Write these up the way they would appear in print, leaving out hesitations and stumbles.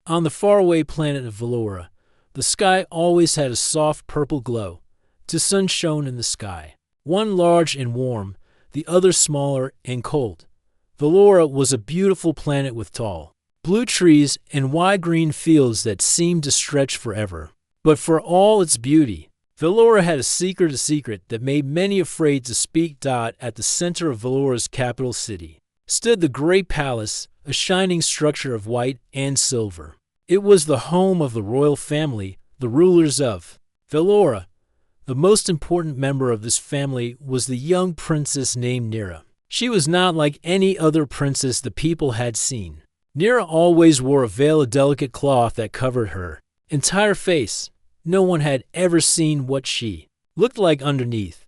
On the faraway planet of Velora, the sky always had a soft purple glow. Two suns shone in the sky, one large and warm, the other smaller and cold. Velora was a beautiful planet with tall, blue trees and wide green fields that seemed to stretch forever. But for all its beauty, Velora had a secret that made many afraid to speak. At the center of Velora's capital city stood the great palace, a shining structure of white and silver. It was the home of the royal family, the rulers of Velora. The most important member of this family was the young princess named Nira. She was not like any other princess the people had seen. Nira always wore a veil of delicate cloth that covered her entire face. No one had ever seen what she looked like underneath.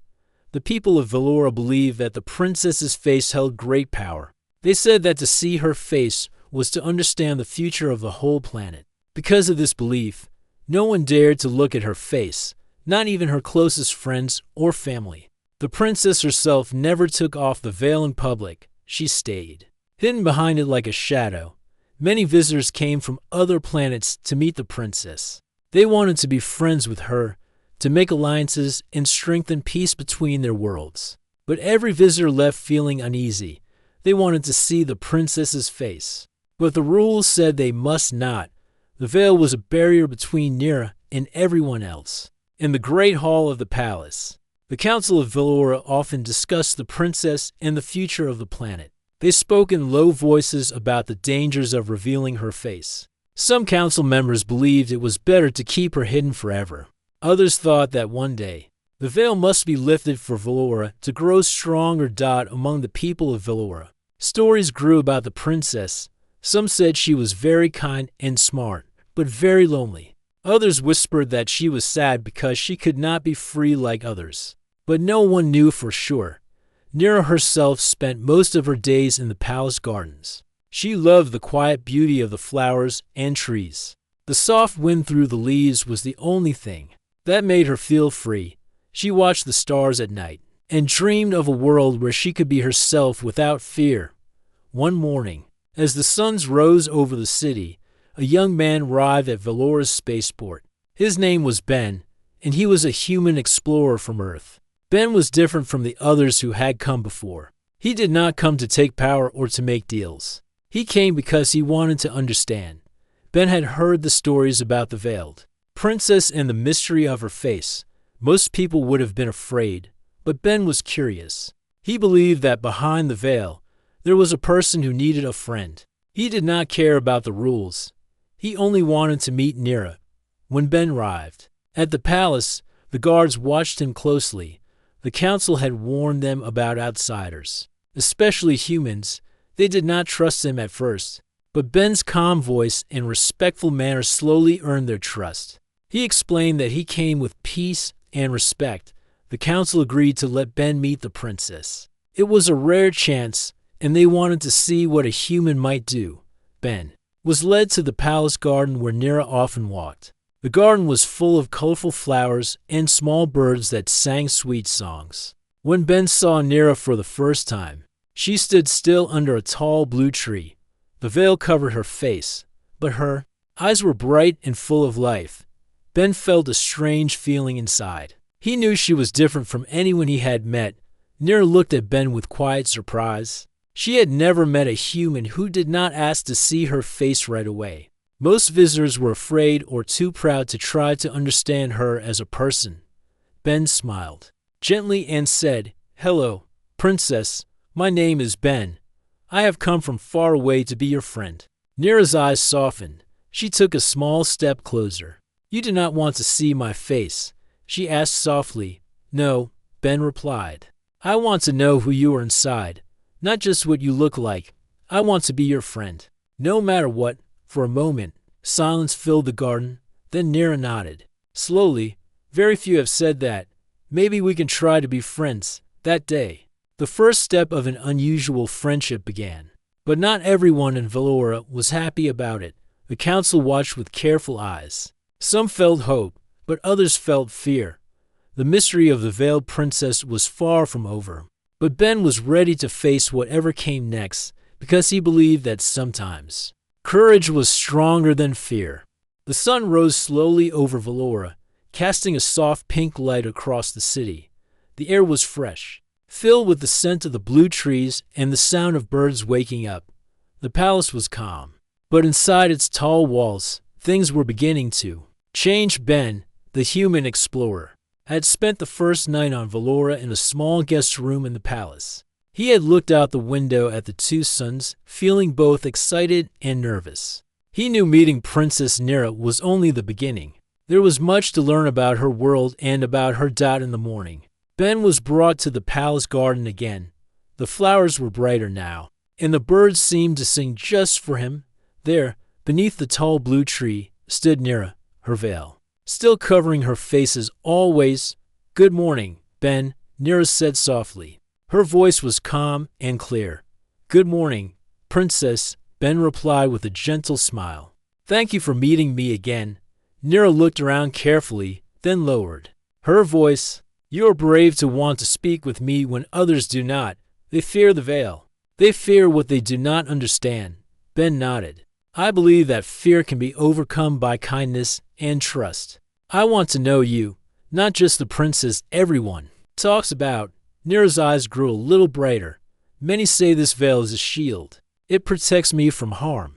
The people of Velora believed that the princess's face held great power. They said that to see her face was to understand the future of the whole planet. Because of this belief, no one dared to look at her face, not even her closest friends or family. The princess herself never took off the veil in public. She stayed hidden behind it like a shadow. Many visitors came from other planets to meet the princess. They wanted to be friends with her, to make alliances and strengthen peace between their worlds. But every visitor left feeling uneasy. They wanted to see the princess's face. But the rules said they must not. The veil was a barrier between Nira and everyone else. In the great hall of the palace, the Council of Velora often discussed the princess and the future of the planet. They spoke in low voices about the dangers of revealing her face. Some council members believed it was better to keep her hidden forever. Others thought that one day, the veil must be lifted for Velora to grow stronger. Among the people of Velora, stories grew about the princess. Some said she was very kind and smart, but very lonely. Others whispered that she was sad because she could not be free like others. But no one knew for sure. Nira herself spent most of her days in the palace gardens. She loved the quiet beauty of the flowers and trees. The soft wind through the leaves was the only thing that made her feel free. She watched the stars at night and dreamed of a world where she could be herself without fear. One morning, as the suns rose over the city, a young man arrived at Velora's spaceport. His name was Ben, and he was a human explorer from Earth. Ben was different from the others who had come before. He did not come to take power or to make deals. He came because he wanted to understand. Ben had heard the stories about the veiled princess and the mystery of her face. Most people would have been afraid, but Ben was curious. He believed that behind the veil, there was a person who needed a friend. He did not care about the rules. He only wanted to meet Nira. When Ben arrived at the palace, the guards watched him closely. The council had warned them about outsiders, especially humans. They did not trust him at first, but Ben's calm voice and respectful manner slowly earned their trust. He explained that he came with peace and respect. The council agreed to let Ben meet the princess. It was a rare chance, and they wanted to see what a human might do. Ben was led to the palace garden where Nira often walked. The garden was full of colorful flowers and small birds that sang sweet songs. When Ben saw Nira for the first time, she stood still under a tall blue tree. The veil covered her face, but her eyes were bright and full of life. Ben felt a strange feeling inside. He knew she was different from anyone he had met. Nira looked at Ben with quiet surprise. She had never met a human who did not ask to see her face right away. Most visitors were afraid or too proud to try to understand her as a person. Ben smiled gently and said, "Hello, princess. My name is Ben. I have come from far away to be your friend." Nira's eyes softened. She took a small step closer. "You do not want to see my face?" she asked softly. "No," Ben replied. "I want to know who you are inside, not just what you look like. I want to be your friend, no matter what." For a moment, silence filled the garden. Then Nira nodded. Slowly, "Very few have said that. Maybe we can try to be friends." That day, the first step of an unusual friendship began. But not everyone in Velora was happy about it. The council watched with careful eyes. Some felt hope, but others felt fear. The mystery of the veiled princess was far from over. But Ben was ready to face whatever came next, because he believed that sometimes Courage was stronger than fear. The sun rose slowly over Valora, casting a soft pink light across the city. The air was fresh, filled with the scent of the blue trees and the sound of birds waking up. The palace was calm, but inside its tall walls, things were beginning to change. Ben, the human explorer, had spent the first night on Valora in a small guest room in the palace. He had looked out the window at the two suns, feeling both excited and nervous. He knew meeting Princess Nira was only the beginning. There was much to learn about her world and about her dad in the morning. Ben was brought to the palace garden again. The flowers were brighter now, and the birds seemed to sing just for him. There, beneath the tall blue tree, stood Nira, her veil still covering her face as always. "Good morning, Ben," Nira said softly. Her voice was calm and clear. "Good morning, Princess," Ben replied with a gentle smile. "Thank you for meeting me again." Nira looked around carefully, then lowered her voice. "You are brave to want to speak with me when others do not. They fear the veil. They fear what they do not understand." Ben nodded. "I believe that fear can be overcome by kindness and trust. I want to know you, not just the princess everyone talks about." Nira's eyes grew a little brighter. "Many say this veil is a shield. It protects me from harm.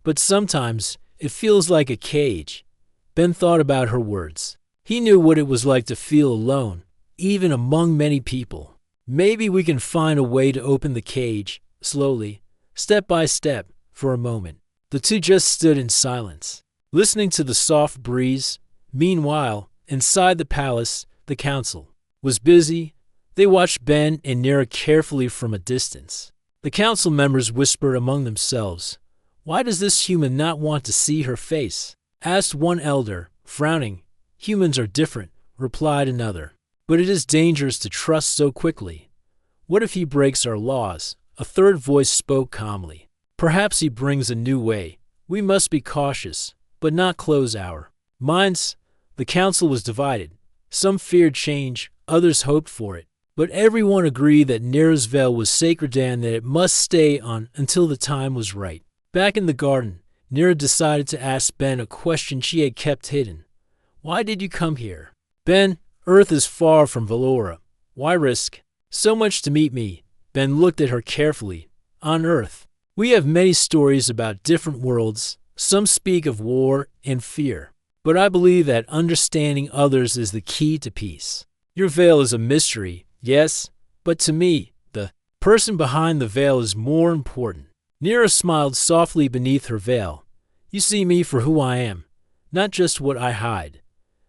But sometimes it feels like a cage." Ben thought about her words. He knew what it was like to feel alone, even among many people. "Maybe we can find a way to open the cage, slowly, step by step." For a moment, the two just stood in silence, listening to the soft breeze. Meanwhile, inside the palace, the council was busy. They watched Ben and Nira carefully from a distance. The council members whispered among themselves. "Why does this human not want to see her face?" asked one elder, frowning. "Humans are different," replied another. "But it is dangerous to trust so quickly. What if he breaks our laws?" A third voice spoke calmly. "Perhaps he brings a new way. We must be cautious, but not close our minds." The council was divided. Some feared change, others hoped for it. But everyone agreed that Nira's veil was sacred and that it must stay on until the time was right. Back in the garden, Nira decided to ask Ben a question she had kept hidden. "Why did you come here?" "Ben, Earth is far from Valora. Why risk so much to meet me?" Ben looked at her carefully. "On Earth, we have many stories about different worlds. Some speak of war and fear. But I believe that understanding others is the key to peace. Your veil is a mystery, yes, but to me, the person behind the veil is more important." Nira smiled softly beneath her veil. "You see me for who I am, not just what I hide.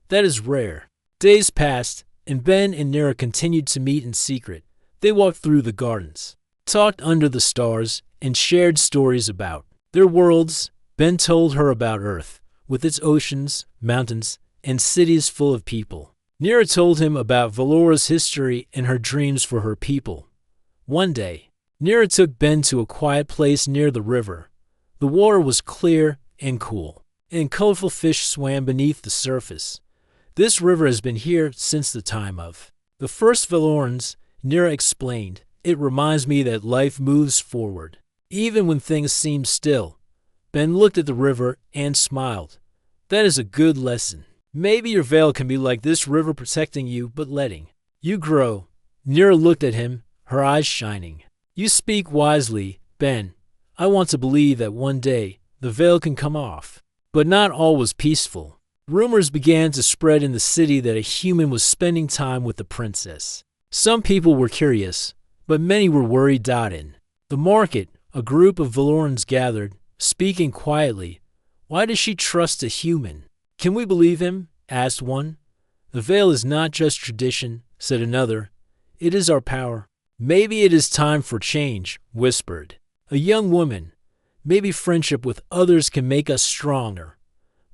That is rare." Days passed, and Ben and Nira continued to meet in secret. They walked through the gardens, talked under the stars, and shared stories about their worlds. Ben told her about Earth, with its oceans, mountains, and cities full of people. Nira told him about Valora's history and her dreams for her people. One day, Nira took Ben to a quiet place near the river. The water was clear and cool, and colorful fish swam beneath the surface. "This river has been here since the time of the first Valorans," Nira explained. "It reminds me that life moves forward, even when things seem still." Ben looked at the river and smiled. "That is a good lesson. Maybe your veil can be like this river, protecting you but letting you grow." Nira looked at him, her eyes shining. "You speak wisely, Ben. I want to believe that one day the veil can come off." But not all was peaceful. Rumors began to spread in the city that a human was spending time with the princess. Some people were curious, but many were worried. In the market, a group of Valorans gathered, speaking quietly. "Why does she trust a human? Can we believe him?" asked one. "The veil is not just tradition," said another. "It is our power." "Maybe it is time for change," whispered a young woman. "Maybe friendship with others can make us stronger."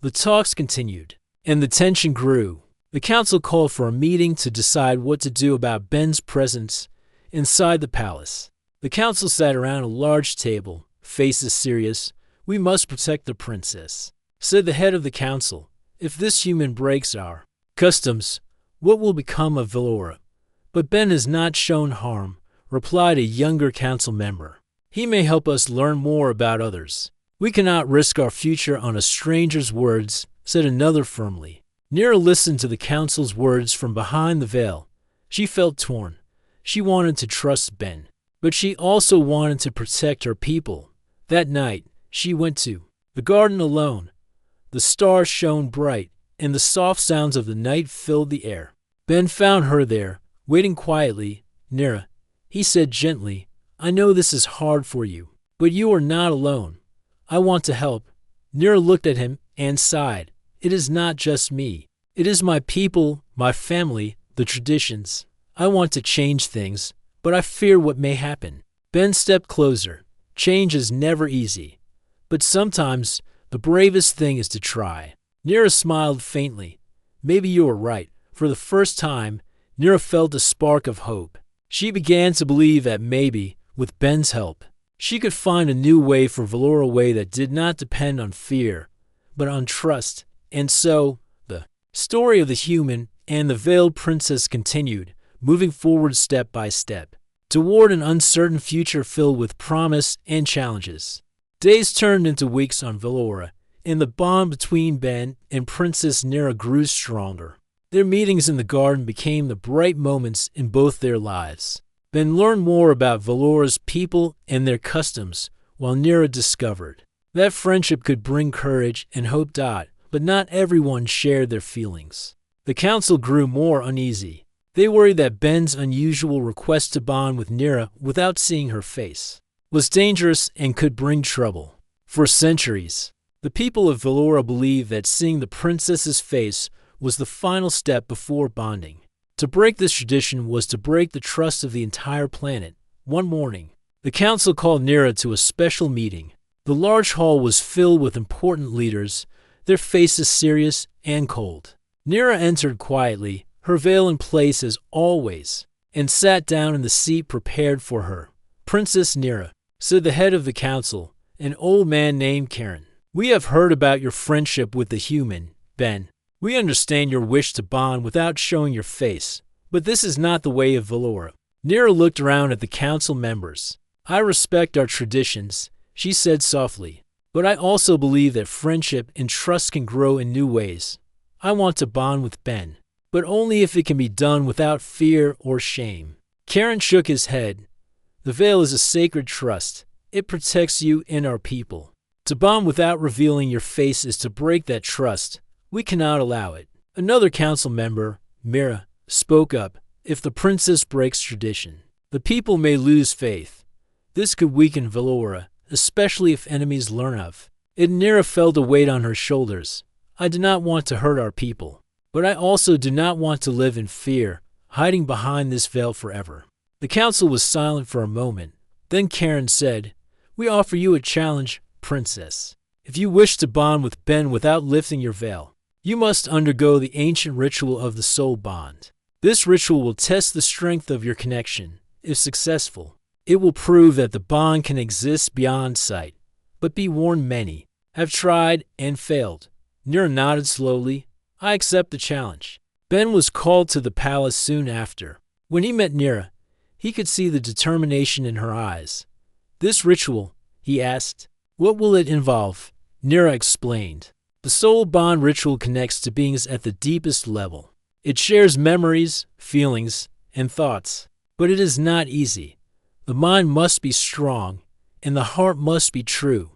The talks continued, and the tension grew. The council called for a meeting to decide what to do about Ben's presence inside the palace. The council sat around a large table, faces serious. "We must protect the princess," said the head of the council. "If this human breaks our customs, what will become of Valora?" "But Ben has not shown harm," replied a younger council member. "He may help us learn more about others. We cannot risk our future on a stranger's words, said another firmly. Nira listened to the council's words from behind the veil. She felt torn. She wanted to trust Ben, but she also wanted to protect her people. That night, she went to the garden alone. The stars shone bright, and the soft sounds of the night filled the air. Ben found her there, waiting quietly. Nira, he said gently, I know this is hard for you, but you are not alone. I want to help. Nira looked at him and sighed. It is not just me. It is my people, my family, the traditions. I want to change things, but I fear what may happen. Ben stepped closer. Change is never easy, but sometimes the bravest thing is to try. Nira smiled faintly. Maybe you are right. For the first time, Nira felt a spark of hope. She began to believe that maybe, with Ben's help, she could find a new way for Valora Way that did not depend on fear, but on trust. And so, the story of the human and the veiled princess continued, moving forward step by step, toward an uncertain future filled with promise and challenges. Days turned into weeks on Valora, and the bond between Ben and Princess Nira grew stronger. Their meetings in the garden became the bright moments in both their lives. Ben learned more about Valora's people and their customs, while Nira discovered that friendship could bring courage and hope. But not everyone shared their feelings. The council grew more uneasy. They worried that Ben's unusual request to bond with Nira without seeing her face was dangerous and could bring trouble. For centuries, the people of Valora believed that seeing the princess's face was the final step before bonding. To break this tradition was to break the trust of the entire planet. One morning, the council called Nira to a special meeting. The large hall was filled with important leaders, their faces serious and cold. Nira entered quietly, her veil in place as always, and sat down in the seat prepared for her. Princess Nira, said the head of the council, an old man named Karen. We have heard about your friendship with the human, Ben. We understand your wish to bond without showing your face, but this is not the way of Valora. Nira looked around at the council members. I respect our traditions, she said softly, but I also believe that friendship and trust can grow in new ways. I want to bond with Ben, but only if it can be done without fear or shame. Karen shook his head. The veil is a sacred trust. It protects you and our people. To bond without revealing your face is to break that trust. We cannot allow it. Another council member, Mira, spoke up. If the princess breaks tradition, the people may lose faith. This could weaken Valora, especially if enemies learn of it. Nira felt a weight on her shoulders. I do not want to hurt our people, but I also do not want to live in fear, hiding behind this veil forever. The council was silent for a moment. Then Karen said, We offer you a challenge, princess. If you wish to bond with Ben without lifting your veil, you must undergo the ancient ritual of the soul bond. This ritual will test the strength of your connection. If successful, it will prove that the bond can exist beyond sight. But be warned, many have tried and failed. Nira nodded slowly. I accept the challenge. Ben was called to the palace soon after. When he met Nira, he could see the determination in her eyes. This ritual, he asked, what will it involve? Nira explained. The soul bond ritual connects to beings at the deepest level. It shares memories, feelings, and thoughts. But it is not easy. The mind must be strong, and the heart must be true.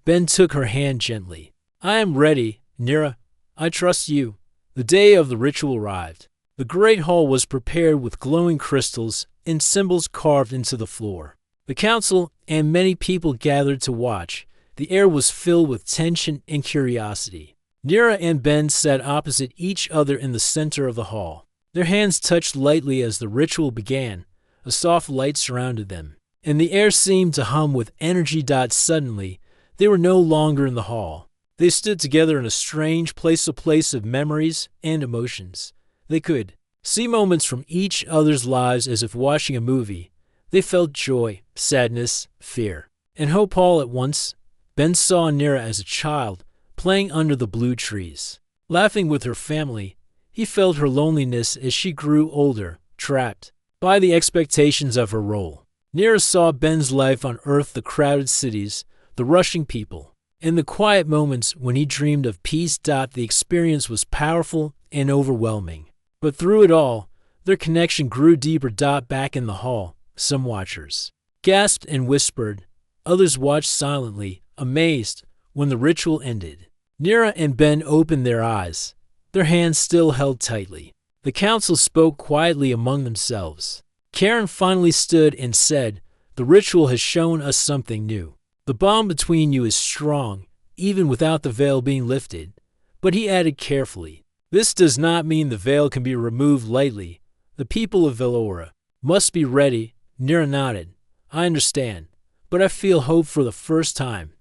Ben took her hand gently. I am ready, Nira. I trust you. The day of the ritual arrived. The great hall was prepared with glowing crystals and symbols carved into the floor. The council and many people gathered to watch. The air was filled with tension and curiosity. Nira and Ben sat opposite each other in the center of the hall. Their hands touched lightly as the ritual began. A soft light surrounded them, and the air seemed to hum with energy. Suddenly, they were no longer in the hall. They stood together in a strange place, a place of memories and emotions. They could see moments from each other's lives as if watching a movie. They felt joy, sadness, fear, and hope all at once. Ben saw Nira as a child, playing under the blue trees, laughing with her family. He felt her loneliness as she grew older, trapped by the expectations of her role. Nira saw Ben's life on Earth, the crowded cities, the rushing people. In the quiet moments when he dreamed of peace, the experience was powerful and overwhelming. But through it all, their connection grew deeper. Back in the hall, some watchers gasped and whispered. Others watched silently, amazed, when the ritual ended. Nira and Ben opened their eyes, their hands still held tightly. The council spoke quietly among themselves. Karen finally stood and said, "The ritual has shown us something new. The bond between you is strong, even without the veil being lifted." But he added carefully, "This does not mean the veil can be removed lightly. The people of Velora must be ready." Nira nodded. "I understand, but I feel hope for the first time."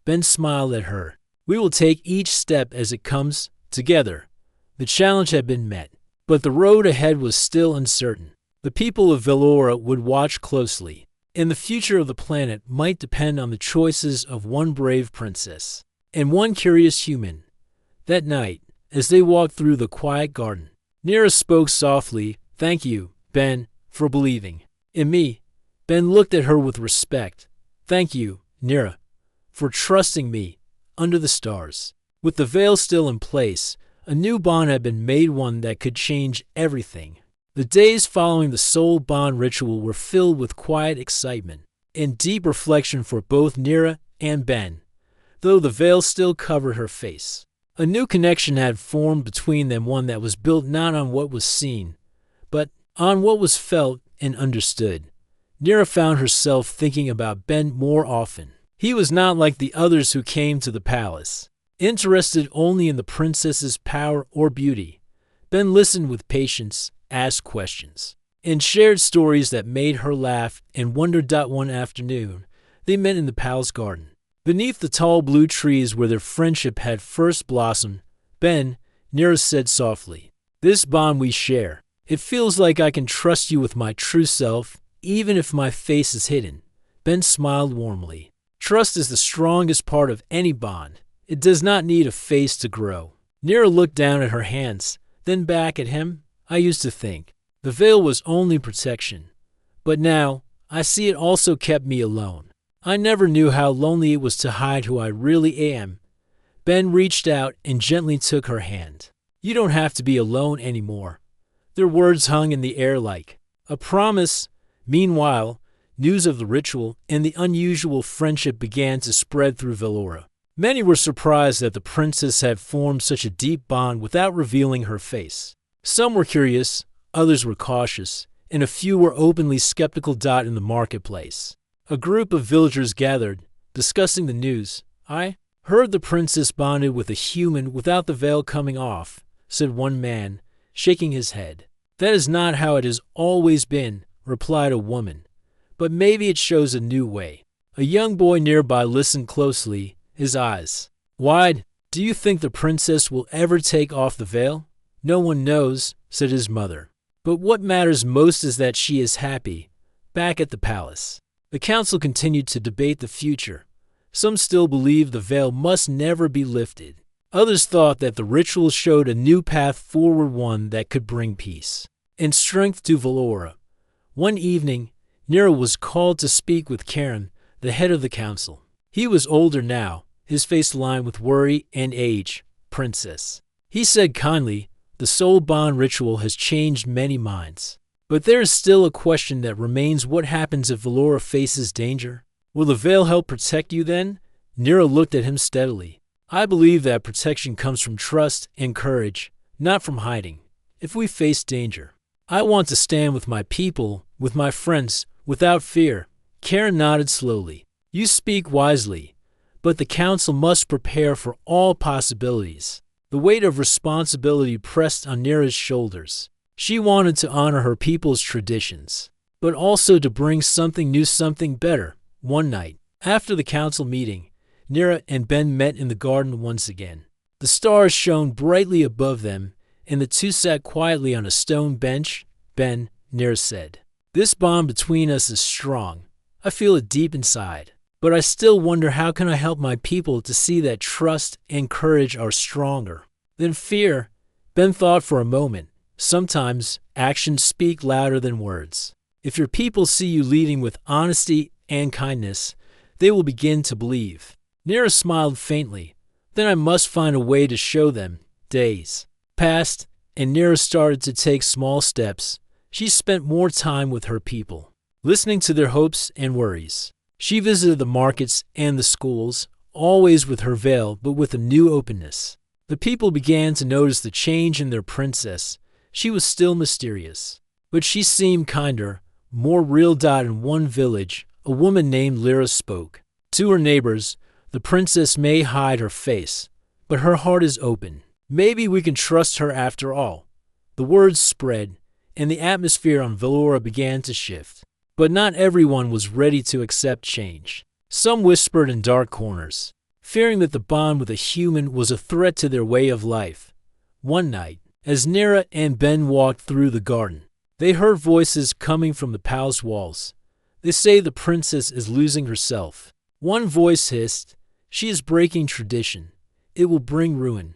Ben smiled at her. "We will take each step as it comes, together." The challenge had been met, but the road ahead was still uncertain. The people of Velora would watch closely, and the future of the planet might depend on the choices of one brave princess and one curious human. That night, as they walked through the quiet garden, Nira spoke softly, "Thank you, Ben, for believing in me." Ben looked at her with respect. "Thank you, Nira, for trusting me under the stars." With the veil still in place, a new bond had been made, one that could change everything. The days following the soul bond ritual were filled with quiet excitement and deep reflection for both Nira and Ben, though the veil still covered her face. A new connection had formed between them, one that was built not on what was seen, but on what was felt and understood. Nira found herself thinking about Ben more often. He was not like the others who came to the palace, interested only in the princess's power or beauty. Ben listened with patience, asked questions, and shared stories that made her laugh and wonder. One afternoon, they met in the palace garden, beneath the tall blue trees where their friendship had first blossomed. "Ben," Nira said softly, "this bond we share, it feels like I can trust you with my true self, even if my face is hidden." Ben smiled warmly. "Trust is the strongest part of any bond. It does not need a face to grow." Nira looked down at her hands, then back at him. "I used to think the veil was only protection, but now I see it also kept me alone. I never knew how lonely it was to hide who I really am." Ben reached out and gently took her hand. "You don't have to be alone anymore." Their words hung in the air like a promise. Meanwhile, news of the ritual and the unusual friendship began to spread through Velora. Many were surprised that the princess had formed such a deep bond without revealing her face. Some were curious, others were cautious, and a few were openly skeptical. In the marketplace, a group of villagers gathered, discussing the news. "I heard the princess bonded with a human without the veil coming off," said one man, shaking his head. "That is not how it has always been," replied a woman. "But maybe it shows a new way." A young boy nearby listened closely, his eyes wide. "Do you think the princess will ever take off the veil?" "No one knows," said his mother. "But what matters most is that she is happy, back at the palace." The council continued to debate the future. Some still believed the veil must never be lifted. Others thought that the ritual showed a new path forward, one that could bring peace and strength to Velora. One evening, Nira was called to speak with Karen, the head of the council. He was older now, his face lined with worry and age. "Princess," he said kindly, "the soul bond ritual has changed many minds. But there is still a question that remains. What happens if Velora faces danger? Will the veil help protect you then?" Nira looked at him steadily. "I believe that protection comes from trust and courage, not from hiding. If we face danger, I want to stand with my people, with my friends, without fear." Karen nodded slowly. "You speak wisely, but the council must prepare for all possibilities." The weight of responsibility pressed on Nira's shoulders. She wanted to honor her people's traditions, but also to bring something new, something better. One night, after the council meeting, Nira and Ben met in the garden once again. The stars shone brightly above them, and the two sat quietly on a stone bench. "Ben," Nira said, "this bond between us is strong. I feel it deep inside. But I still wonder, how can I help my people to see that trust and courage are stronger than fear?" Ben thought for a moment. Sometimes actions speak louder than words. If your people see you leading with honesty and kindness, they will begin to believe. Nira smiled faintly. Then I must find a way to show them. Days passed, and Nira started to take small steps. She spent more time with her people, listening to their hopes and worries. She visited the markets and the schools, always with her veil, but with a new openness. The people began to notice the change in their princess. She was still mysterious, but she seemed kinder, more real. In one village, a woman named Lyra spoke. To her neighbors, the princess may hide her face, but her heart is open. Maybe we can trust her after all. The words spread, and the atmosphere on Velora began to shift. But not everyone was ready to accept change. Some whispered in dark corners, fearing that the bond with a human was a threat to their way of life. One night, as Nira and Ben walked through the garden, they heard voices coming from the palace walls. They say the princess is losing herself. One voice hissed, "She is breaking tradition. It will bring ruin."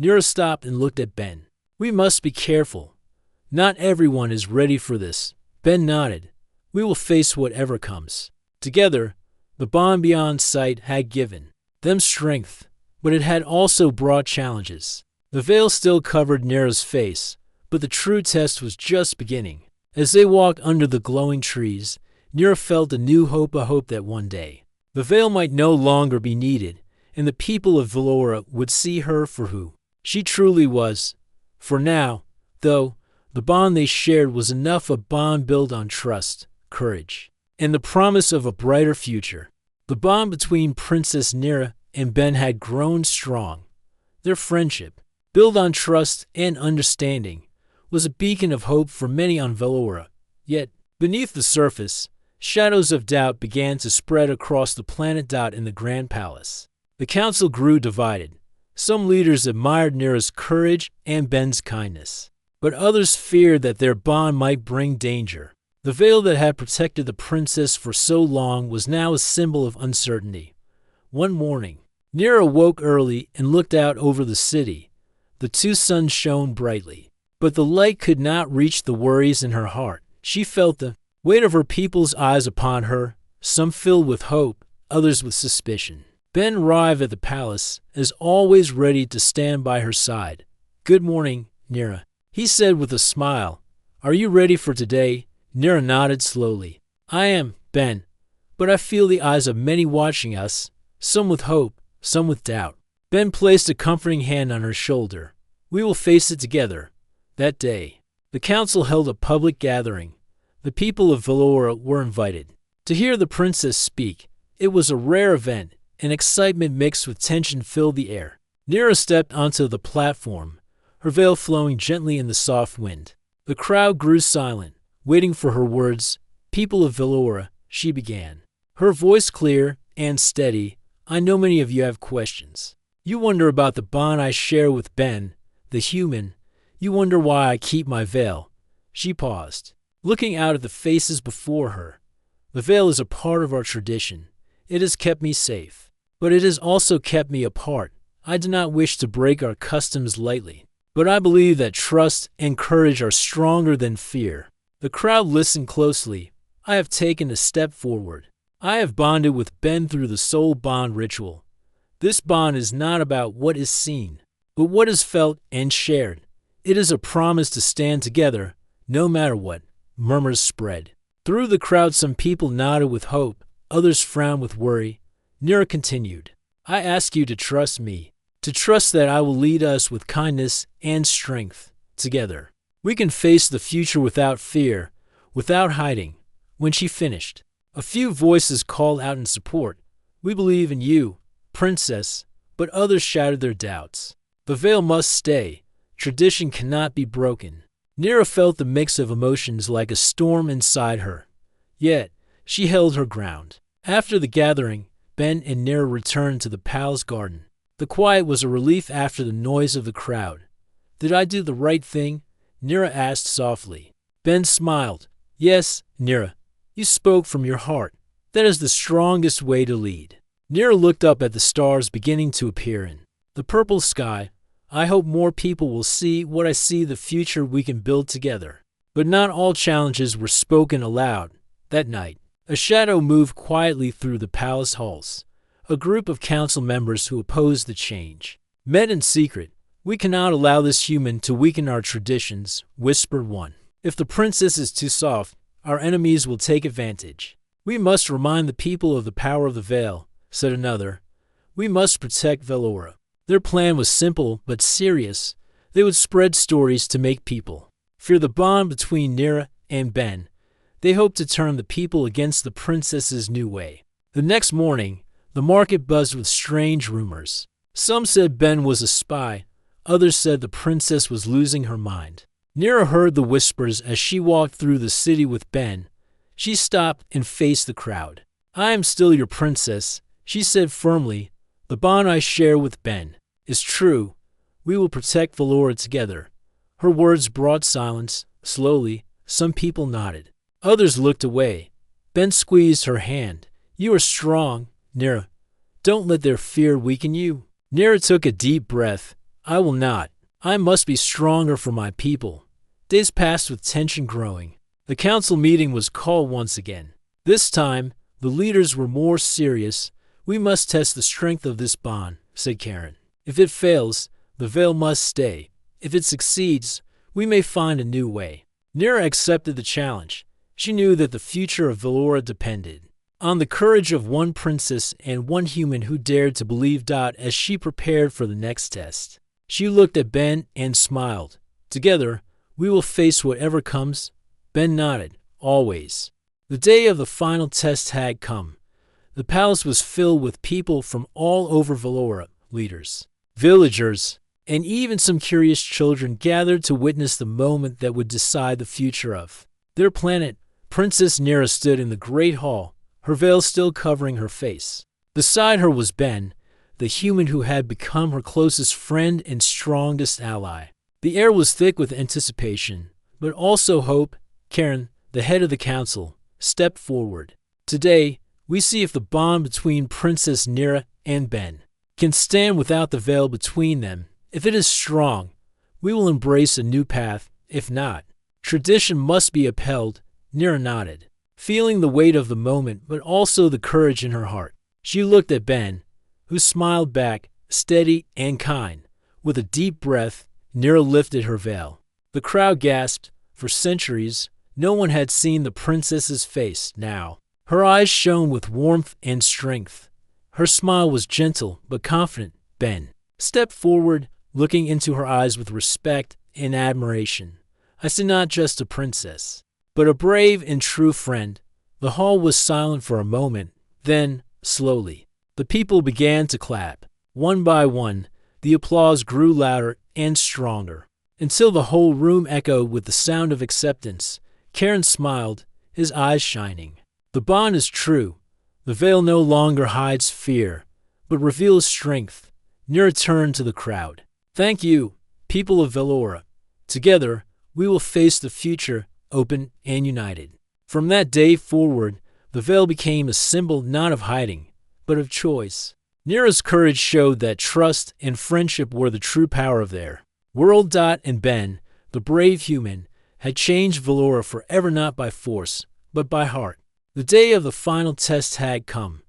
Nira stopped and looked at Ben. "We must be careful. Not everyone is ready for this." Ben nodded. "We will face whatever comes." Together, the bond beyond sight had given them strength, but it had also brought challenges. The veil still covered Nira's face, but the true test was just beginning. As they walked under the glowing trees, Nira felt a new hope, a hope that one day the veil might no longer be needed, and the people of Velora would see her for who she truly was. For now, though, the bond they shared was enough, a bond built on trust, courage, and the promise of a brighter future. The bond between Princess Nira and Ben had grown strong. Their friendship, built on trust and understanding, was a beacon of hope for many on Velora. Yet, beneath the surface, shadows of doubt began to spread across the planet. In the Grand Palace, the council grew divided. Some leaders admired Nira's courage and Ben's kindness, but others feared that their bond might bring danger. The veil that had protected the princess for so long was now a symbol of uncertainty. One morning, Nira woke early and looked out over the city. The two suns shone brightly, but the light could not reach the worries in her heart. She felt the weight of her people's eyes upon her, some filled with hope, others with suspicion. Ben arrived at the palace, as always ready to stand by her side. "Good morning, Nira," he said with a smile. "Are you ready for today?" Nira nodded slowly. "I am, Ben, but I feel the eyes of many watching us, some with hope, some with doubt." Ben placed a comforting hand on her shoulder. "We will face it together." That day, the council held a public gathering. The people of Velora were invited to hear the princess speak. It was a rare event, and excitement mixed with tension filled the air. Nira stepped onto the platform, her veil flowing gently in the soft wind. The crowd grew silent, waiting for her words. "People of Velora," she began, her voice clear and steady, "I know many of you have questions. You wonder about the bond I share with Ben, the human. You wonder why I keep my veil." She paused, looking out at the faces before her. "The veil is a part of our tradition. It has kept me safe, but it has also kept me apart. I do not wish to break our customs lightly, but I believe that trust and courage are stronger than fear." The crowd listened closely. "I have taken a step forward. I have bonded with Ben through the soul bond ritual. This bond is not about what is seen, but what is felt and shared. It is a promise to stand together, no matter what." Murmurs spread. Through the crowd, some people nodded with hope, others frowned with worry. Nira continued, "I ask you to trust me, to trust that I will lead us with kindness and strength. Together, we can face the future without fear, without hiding." When she finished, a few voices called out in support. "We believe in you, Princess," but others shouted their doubts. The veil must stay. Tradition cannot be broken. Nira felt the mix of emotions like a storm inside her. Yet, she held her ground. After the gathering, Ben and Nira returned to the palace garden. The quiet was a relief after the noise of the crowd. "Did I do the right thing?" Nira asked softly. Ben smiled. "Yes, Nira. You spoke from your heart. That is the strongest way to lead." Nira looked up at the stars beginning to appear in the purple sky. "I hope more people will see what I see, the future we can build together." But not all challenges were spoken aloud. That night, a shadow moved quietly through the palace halls. a group of council members who opposed the change. Met in secret. "We cannot allow this human to weaken our traditions," whispered one. "If the princess is too soft, our enemies will take advantage." "We must remind the people of the power of the veil," said another. "We must protect Velora." Their plan was simple but serious. They would spread stories to make people fear the bond between Nira and Ben. They hoped to turn the people against the princess's new way. The next morning, the market buzzed with strange rumors. Some said Ben was a spy. Others said the princess was losing her mind. Nira heard the whispers as she walked through the city with Ben. She stopped and faced the crowd. "I am still your princess," she said firmly. "The bond I share with Ben is true. We will protect Velora together." Her words brought silence. Slowly, some people nodded. Others looked away. Ben squeezed her hand. "You are strong, Nira. Don't let their fear weaken you." Nira took a deep breath. "I will not. I must be stronger for my people." Days passed with tension growing. The council meeting was called once again. This time, the leaders were more serious. "We must test the strength of this bond," said Karen. "If it fails, the veil must stay. If it succeeds, we may find a new way." Nira accepted the challenge. She knew that the future of Velora depended on the courage of one princess and one human who dared to believe. As she prepared for the next test, she looked at Ben and smiled. "Together, we will face whatever comes." Ben nodded. "Always." The day of the final test had come. The palace was filled with people from all over Velora, leaders, villagers, and even some curious children gathered to witness the moment that would decide the future of their planet. Princess Nira stood in the great hall, her veil still covering her face. Beside her was Ben, the human who had become her closest friend and strongest ally. The air was thick with anticipation, but also hope. Karen, the head of the council, stepped forward. "Today, we see if the bond between Princess Nira and Ben can stand without the veil between them. If it is strong, we will embrace a new path. If not, tradition must be upheld." Nira nodded, feeling the weight of the moment but also the courage in her heart. She looked at Ben, who smiled back, steady and kind. With a deep breath, Nira lifted her veil. The crowd gasped. For centuries, no one had seen the princess's face. Now, her eyes shone with warmth and strength. Her smile was gentle but confident. Ben stepped forward, looking into her eyes with respect and admiration. "I see not just a princess, but a brave and true friend." The hall was silent for a moment. Then, slowly, the people began to clap. One by one, the applause grew louder and stronger, until the whole room echoed with the sound of acceptance. Karen smiled, his eyes shining. "The bond is true. The veil no longer hides fear, but reveals strength." Nira turned to the crowd. "Thank you, people of Velora. Together, we will face the future, open and united." From that day forward, the veil became a symbol not of hiding, but of choice. Nira's courage showed that trust and friendship were the true power of their world. And Ben, the brave human, had changed Velora forever, not by force, but by heart. The day of the final test had come.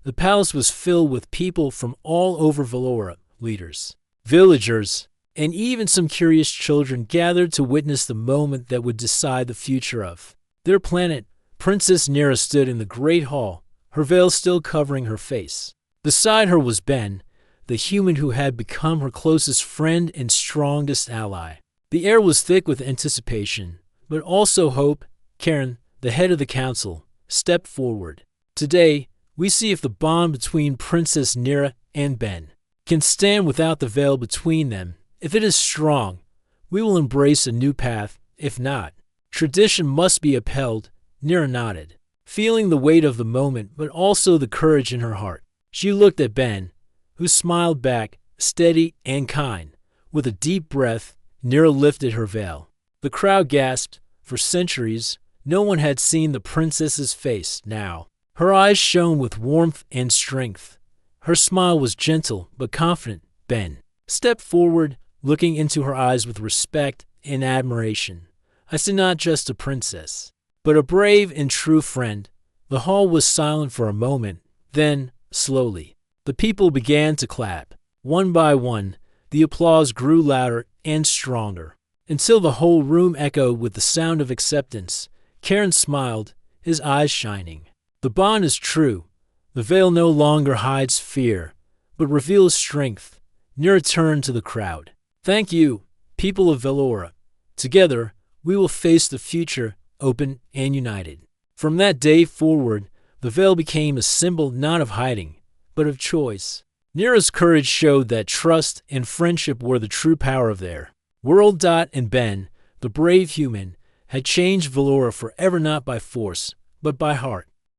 The palace was filled with people from all over Velora, leaders, villagers, and even some curious children gathered to witness the moment that would decide the future of their planet. Princess Nira stood in the great hall, her veil still covering her face. Beside her was Ben, the human who had become her closest friend and strongest ally. The air was thick with anticipation, but also hope. Karen, the head of the council, stepped forward. "Today, we see if the bond between Princess Nira and Ben can stand without the veil between them. If it is strong, we will embrace a new path. If not, tradition must be upheld." Nira nodded, feeling the weight of the moment but also the courage in her heart. She looked at Ben, who smiled back, steady and kind. With a deep breath, Nira lifted her veil. The crowd gasped. For centuries, no one had seen the princess's face. Now, her eyes shone with warmth and strength. Her smile was gentle but confident. Ben stepped forward, looking into her eyes with respect and admiration. "I see not just a princess, but a brave and true friend." The hall was silent for a moment. Then, slowly, The people began to clap. One by one, the applause grew louder and stronger, until the whole room echoed with the sound of acceptance. Karen smiled, his eyes shining. The bond is true. The veil no longer hides fear, but reveals strength. Nira turned to the crowd. Thank you, people of Velora. Together, we will face the future open and united. From that day forward, the veil became a symbol not of hiding, but of choice. Nira's courage showed that trust and friendship were the true power of their world. And Ben, the brave human, had changed Velora forever, not by force, but by heart.